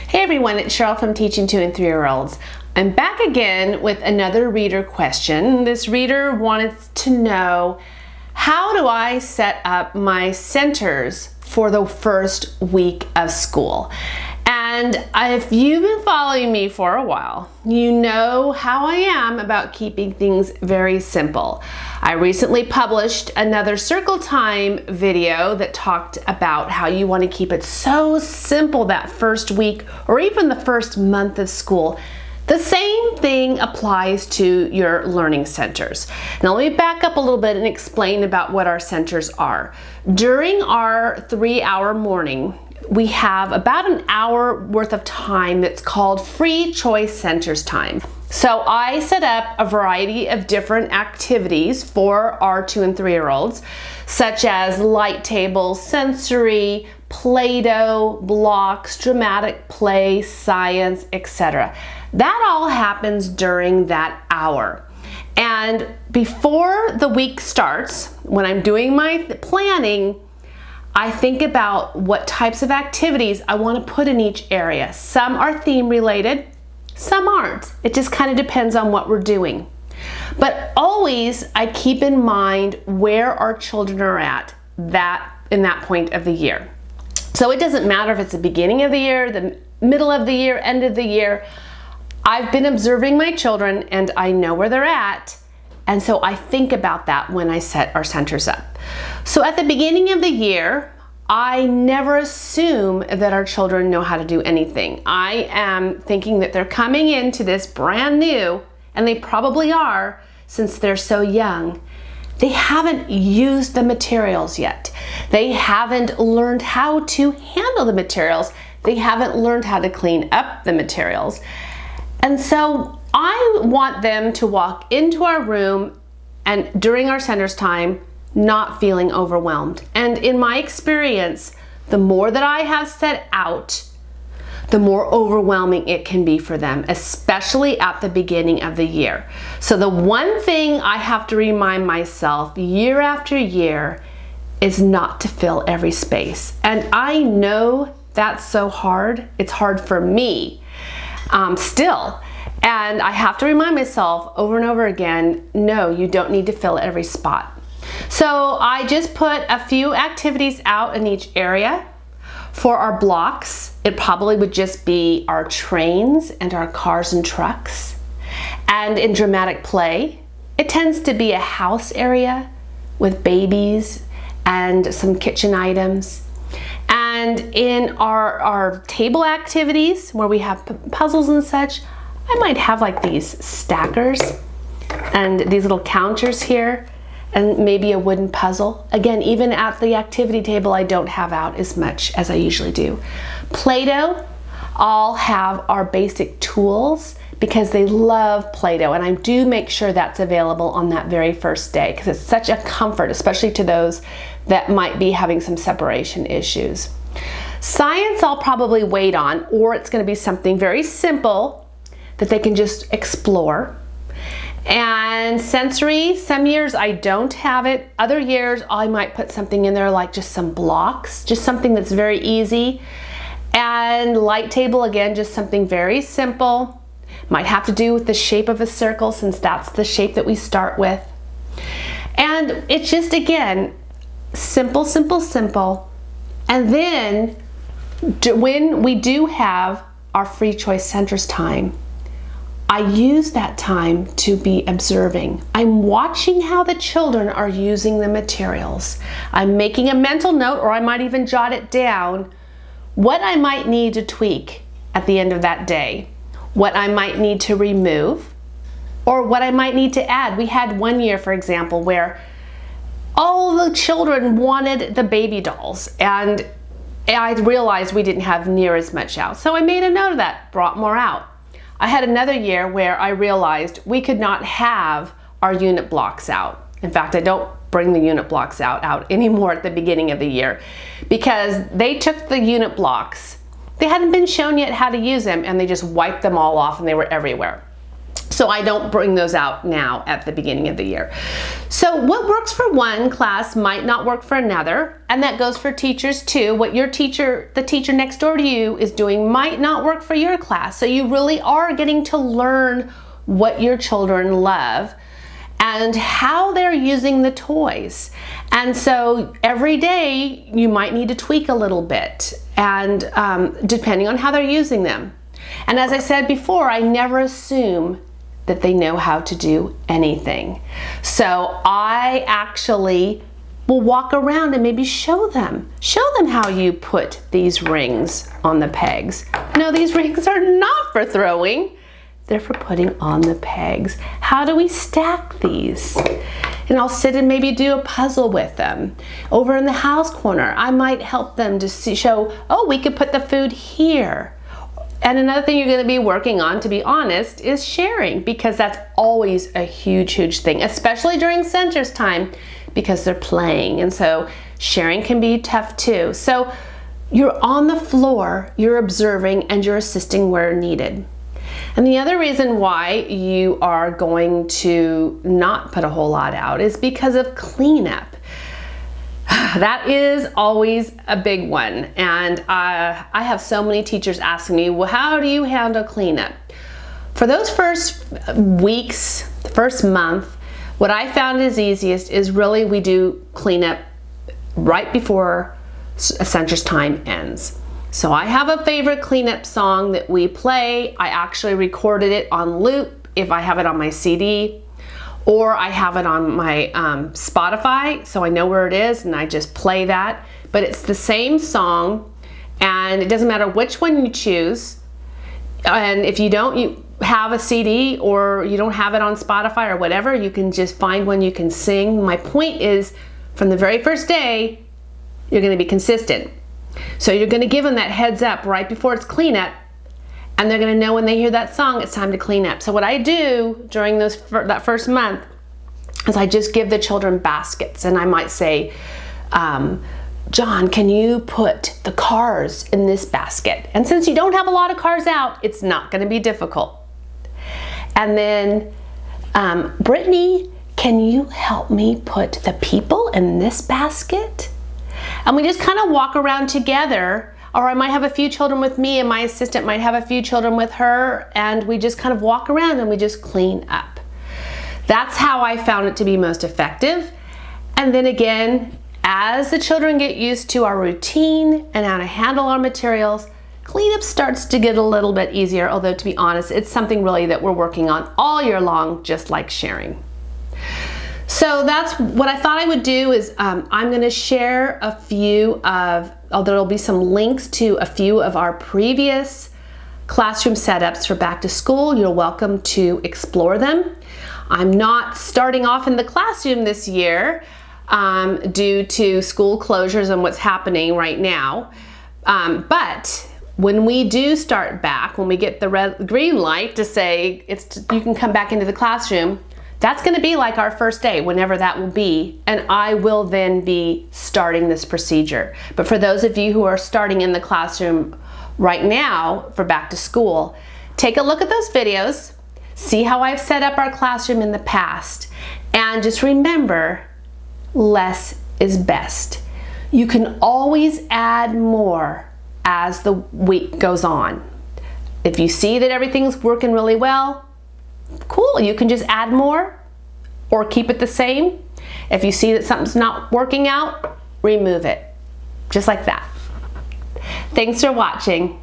Hey everyone, it's Cheryl from Teaching 2 and 3-year-olds. I'm back again with another reader question. This reader wanted to know, how do I set up my centers for the first week of school? And if you've been following me for a while, you know how I am about keeping things very simple. I recently published another circle time video that talked about how you want to keep it so simple that first week or even the first month of school. The same thing applies to your learning centers. Now let me back up a little bit and explain about what our centers are. During our 3-hour morning, we have about an hour worth of time that's called free choice centers time. So I set up a variety of different activities for our 2 and 3-year-olds, such as light tables, sensory, Play-Doh, blocks, dramatic play, science, etc. That all happens during that hour. And before the week starts, when I'm doing my planning, I think about what types of activities I want to put in each area. Some are theme related, some aren't. It just kind of depends on what we're doing. But always I keep in mind where our children are at in that point of the year. So it doesn't matter if it's the beginning of the year, the middle of the year, end of the year. I've been observing my children and I know where they're at. And so I think about that when I set our centers up. So at the beginning of the year, I never assume that our children know how to do anything. I am thinking that they're coming into this brand new, and they probably are since they're so young. They haven't used the materials yet. They haven't learned how to handle the materials. They haven't learned how to clean up the materials. And so I want them to walk into our room and during our centers time, not feeling overwhelmed. And in my experience, the more that I have set out, the more overwhelming it can be for them, especially at the beginning of the year. So the one thing I have to remind myself year after year is not to fill every space. And I know that's so hard. It's hard for me still. And I have to remind myself over and over again, no, you don't need to fill every spot. So I just put a few activities out in each area. For our blocks, it probably would just be our trains and our cars and trucks. And in dramatic play, it tends to be a house area with babies and some kitchen items. And in our table activities, where we have puzzles and such, I might have like these stackers and these little counters here and maybe a wooden puzzle. Again, even at the activity table, I don't have out as much as I usually do. Play-Doh, I'll have our basic tools because they love Play-Doh, and I do make sure that's available on that very first day because it's such a comfort, especially to those that might be having some separation issues. Science I'll probably wait on, or it's going to be something very simple that they can just explore. And sensory, some years I don't have it. Other years I might put something in there like just some blocks, just something that's very easy. And light table, again, just something very simple. Might have to do with the shape of a circle since that's the shape that we start with. And it's just, again, simple, simple, simple. And then when we do have our free choice centers time, I use that time to be observing. I'm watching how the children are using the materials. I'm making a mental note, or I might even jot it down, what I might need to tweak at the end of that day, what I might need to remove, or what I might need to add. We had one year, for example, where all the children wanted the baby dolls, and I realized we didn't have near as much out. So I made a note of that, brought more out. I had another year where I realized we could not have our unit blocks out. In fact, I don't bring the unit blocks out anymore at the beginning of the year because they took the unit blocks. They hadn't been shown yet how to use them and they just wiped them all off and they were everywhere. So I don't bring those out now at the beginning of the year. So what works for one class might not work for another, and that goes for teachers too. What your teacher, the teacher next door to you, is doing might not work for your class. So you really are getting to learn what your children love and how they're using the toys. And so every day you might need to tweak a little bit, and depending on how they're using them. And as I said before, I never assume that they know how to do anything. So I actually will walk around and maybe show them how you put these rings on the pegs. No, these rings are not for throwing. They're for putting on the pegs. How do we stack these? And I'll sit and maybe do a puzzle with them. Over in the house corner, I might help them to show, oh, we could put the food here. And another thing you're going to be working on, to be honest, is sharing, because that's always a huge, huge thing, especially during centers time, because they're playing. And so sharing can be tough too. So you're on the floor, you're observing, and you're assisting where needed. And the other reason why you are going to not put a whole lot out is because of cleanup. That is always a big one, and I have so many teachers asking me, well, how do you handle cleanup? For those first weeks, the first month, what I found is easiest is really we do cleanup right before a center's time ends. So I have a favorite cleanup song that we play. I actually recorded it on loop if I have it on my CD, or I have it on my Spotify, so I know where it is and I just play that. But it's the same song, and it doesn't matter which one you choose. And if you don't have a CD or you don't have it on Spotify or whatever, you can just find one you can sing. My point is, from the very first day, you're going to be consistent. So you're going to give them that heads up right before it's cleanup, and they're going to know when they hear that song, it's time to clean up. So what I do during that first month is I just give the children baskets, and I might say, John, can you put the cars in this basket? And since you don't have a lot of cars out, it's not going to be difficult. And then, Brittany, can you help me put the people in this basket? And we just kind of walk around together. Or I might have a few children with me, and my assistant might have a few children with her, and we just kind of walk around and we just clean up. That's how I found it to be most effective. And then again, as the children get used to our routine and how to handle our materials, cleanup starts to get a little bit easier, although to be honest, it's something really that we're working on all year long, just like sharing. So that's what I thought I would do is I'm going to share a few of, there'll be some links to a few of our previous classroom setups for back to school. You're welcome to explore them. I'm not starting off in the classroom this year due to school closures and what's happening right now. But when we do start back, when we get the green light to say you can come back into the classroom, that's going to be like our first day, whenever that will be, and I will then be starting this procedure. But for those of you who are starting in the classroom right now for back to school, take a look at those videos, see how I've set up our classroom in the past, and just remember, less is best. You can always add more as the week goes on. If you see that everything's working really well, cool, you can just add more or keep it the same. If you see that something's not working out, remove it. Just like that. Thanks for watching.